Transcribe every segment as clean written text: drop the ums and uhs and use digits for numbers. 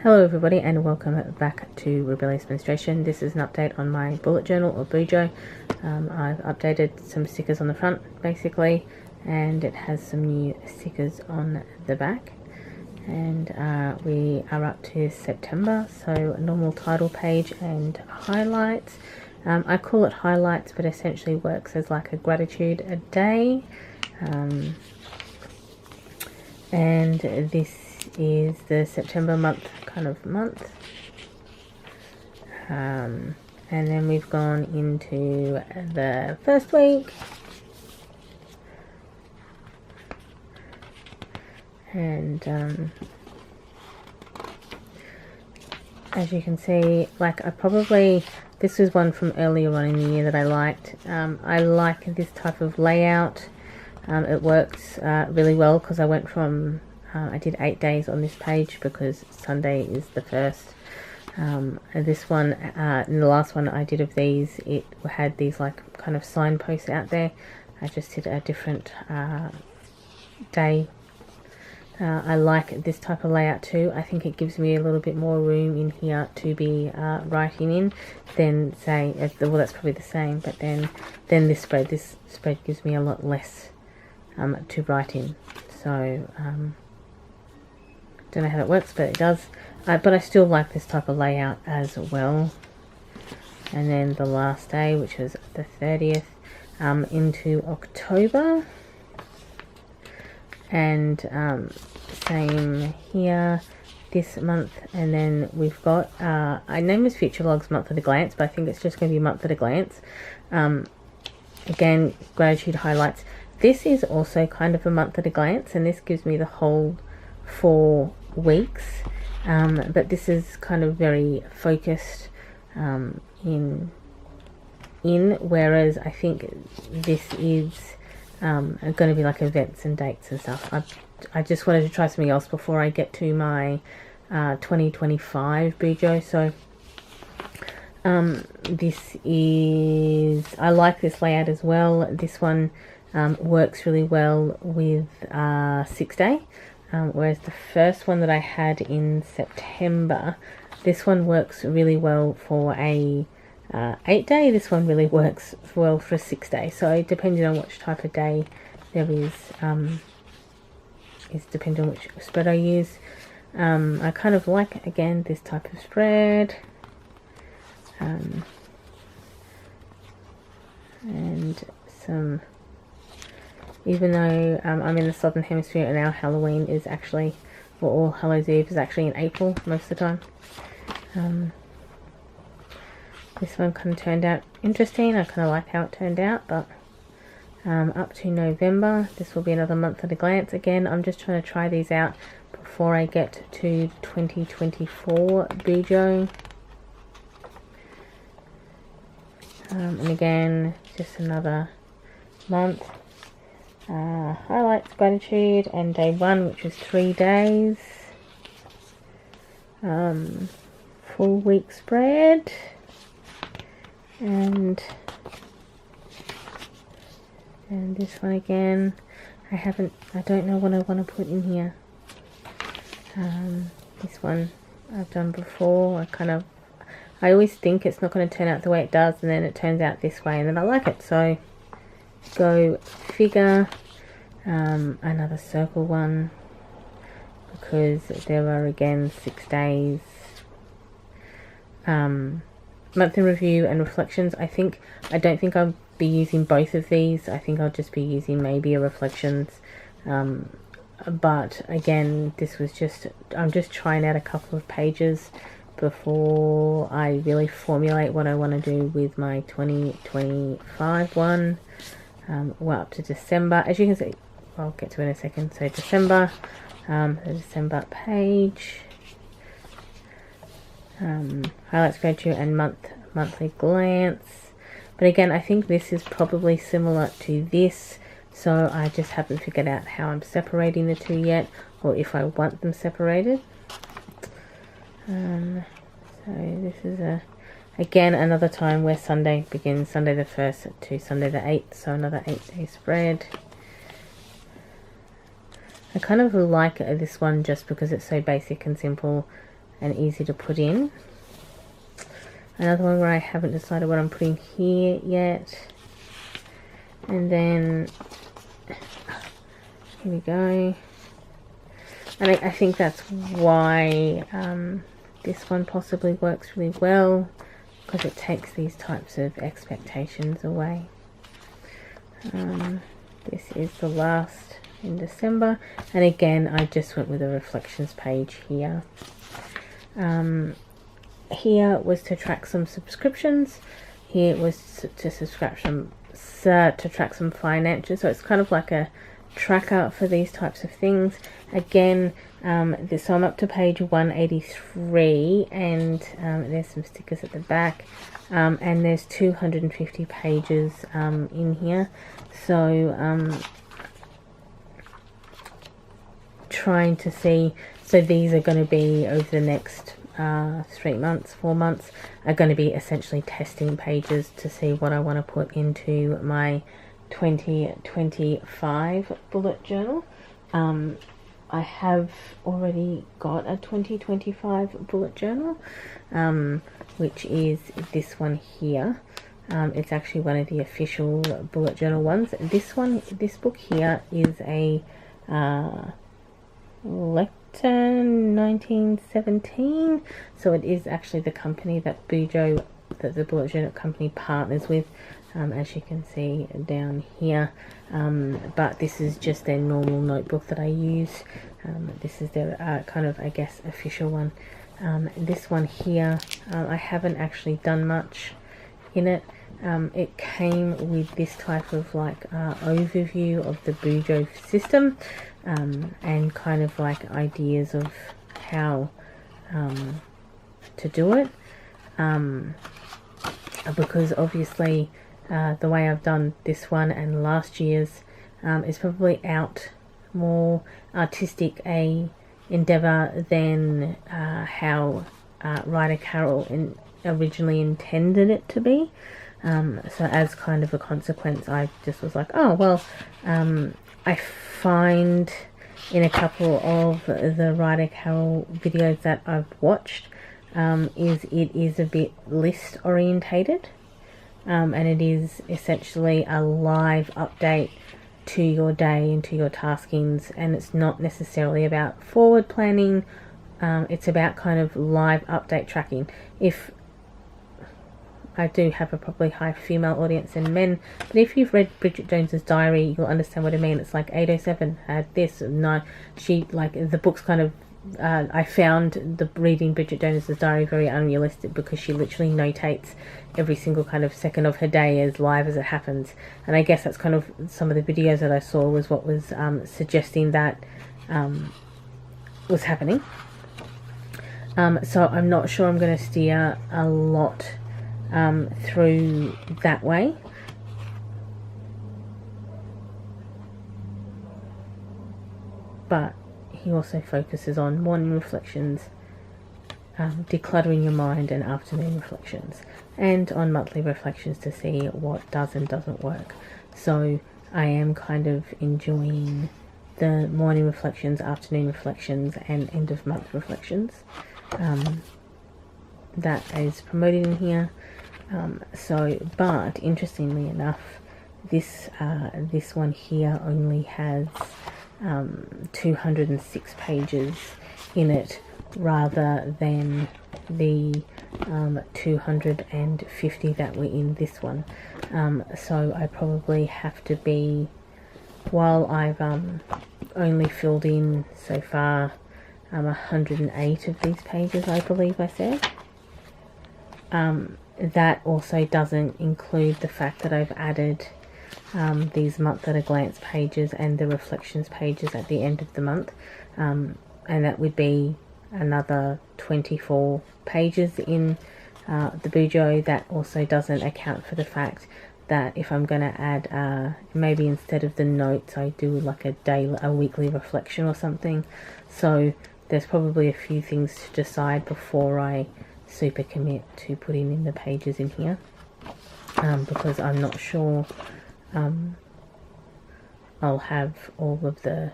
Hello everybody and welcome back to Rebellious Menstruation. This is an update on my bullet journal or BUJO. I've updated some stickers on the front basically, and it has some new stickers on the back. And we are up to September, so a normal title page and highlights. I call it highlights, but essentially works as like a gratitude a day. And this is the September month and then we've gone into the first week, and as you can see, like this was one from earlier on in the year that I liked. I like this type of layout. It works really well because I went from I did 8 days on this page because Sunday is the first. This one, in the last one I did of these, it had these like kind of signposts out there. I just did a different day. I like this type of layout too. I think it gives me a little bit more room in here to be writing in than say, well, that's probably the same, but then this spread gives me a lot less to write in. So don't know how that works, but it does. But I still like this type of layout as well. And then the last day, which was the 30th, into October. And same here this month. And then we've got, I named this Future Vlogs Month at a Glance, but I think it's just going to be Month at a Glance. Again, gratitude highlights. This is also kind of a month at a glance, and this gives me the whole 4 weeks, but this is kind of very focused in whereas I think this is going to be like events and dates and stuff. I just wanted to try something else before I get to my 2025 BUJO. So this is, I like this layout as well. This one works really well with 6 day, whereas the first one that I had in September, this one works really well for a 8 day. This one really works well for a 6 day. So depending on which type of day there is depending on which spread I use. I kind of like, again, this type of spread. And some, even though I'm in the Southern Hemisphere and our Halloween is actually, or All Hallows Eve is actually in April most of the time. This one kind of turned out interesting. I kind of like how it turned out, but up to November, this will be another month at a glance. Again, I'm just trying to try these out before I get to 2024 BUJO. And again, just another month. Highlights, gratitude, and day 1, which was 3 days. Full week spread. And this one again, I don't know what I want to put in here. This one I've done before. I always think it's not going to turn out the way it does, and then it turns out this way, and then I like it. So go figure. Another circle one, because there are again 6 days. Month in review and reflections. I don't think I'll be using both of these. I think I'll just be using maybe a reflections. But again, this was just, I'm just trying out a couple of pages before I really formulate what I want to do with my 2025 one. We're up to December, as you can see. I'll get to it in a second. So December, the December page, highlights, gratitude, and monthly glance. But again, I think this is probably similar to this, so I just haven't figured out how I'm separating the two yet, or if I want them separated. So this is again another time where Sunday begins, Sunday the 1st to Sunday the 8th, so another 8-day spread. I kind of like this one just because it's so basic and simple, and easy to put in. Another one where I haven't decided what I'm putting here yet. And then, here we go. And I think that's why this one possibly works really well, because it takes these types of expectations away. This is the last in December, and again I just went with a reflections page here. Here was to track some subscriptions. Here was to track some financials. So it's kind of like a tracker for these types of things. Again, so I'm up to page 183, and there's some stickers at the back, and there's 250 pages in here. So trying to see, so these are going to be over the next 3 months, 4 months, are going to be essentially testing pages to see what I want to put into my 2025 bullet journal. I have already got a 2025 bullet journal, which is this one here. It's actually one of the official bullet journal ones. This book here is a Lecton 1917, so it is actually the company that BUJO, that the bullet journal company partners with, as you can see down here. But this is just their normal notebook that I use. This is their kind of, I guess, official one. This one here, I haven't actually done much in it. It came with this type of like overview of the BUJO system, and kind of like ideas of how to do it, because obviously the way I've done this one and last year's is probably more artistic a endeavor than how Ryder Carroll originally intended it to be. So as kind of a consequence, I just was like, oh well, I find in a couple of the Ryder Carroll videos that I've watched, it is a bit list orientated, and it is essentially a live update to your day and to your taskings, and it's not necessarily about forward planning. It's about kind of live update tracking. If I do have a probably high female audience and men, but if you've read Bridget Jones's diary, you'll understand what I mean. It's like 807 had this, and no, she, like, the book's kind of, I found the reading Bridget Jones's diary very unrealistic, because she literally notates every single kind of second of her day as live as it happens. And I guess that's kind of some of the videos that I saw was what was suggesting that was happening. So I'm not sure I'm going to steer a lot through that way. But he also focuses on morning reflections, decluttering your mind, and afternoon reflections, and on monthly reflections to see what does and doesn't work. So I am kind of enjoying the morning reflections, afternoon reflections, and end of month reflections that is promoted in here. But interestingly enough, this one here only has 206 pages in it, rather than the 250 that were in this one. So I probably have to be, while I've only filled in so far 108 of these pages, I believe I said. That also doesn't include the fact that I've added these month at a glance pages and the reflections pages at the end of the month, and that would be another 24 pages in the BUJO. That also doesn't account for the fact that if I'm going to add, maybe instead of the notes, I do like a weekly reflection or something. So there's probably a few things to decide before I super commit to putting in the pages in here, because I'm not sure I'll have all of the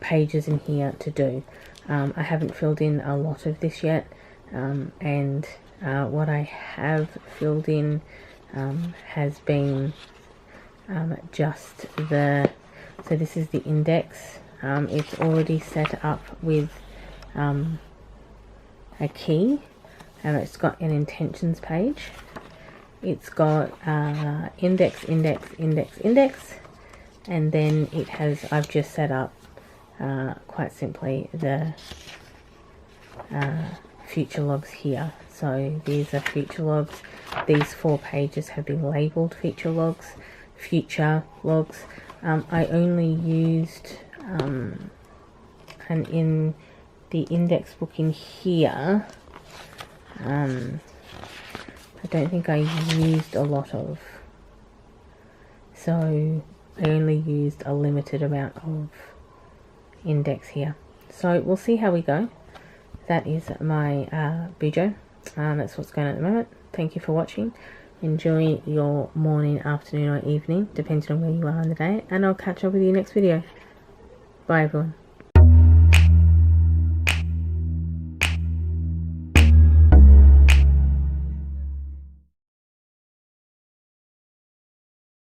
pages in here to do. I haven't filled in a lot of this yet, and what I have filled in has been just the, so this is the index. It's already set up with a key, and it's got an intentions page. It's got index, index, index, index, and then it has, I've just set up quite simply the future logs here. So these are future logs. These 4 pages have been labeled future logs. I only used, and in the index book in here, I don't think I used a lot of, so I only used a limited amount of index here. So we'll see how we go. That is my BUJO. That's what's going on at the moment. Thank you for watching. Enjoy your morning, afternoon or evening, depending on where you are in the day, and I'll catch up with you next video. Bye everyone.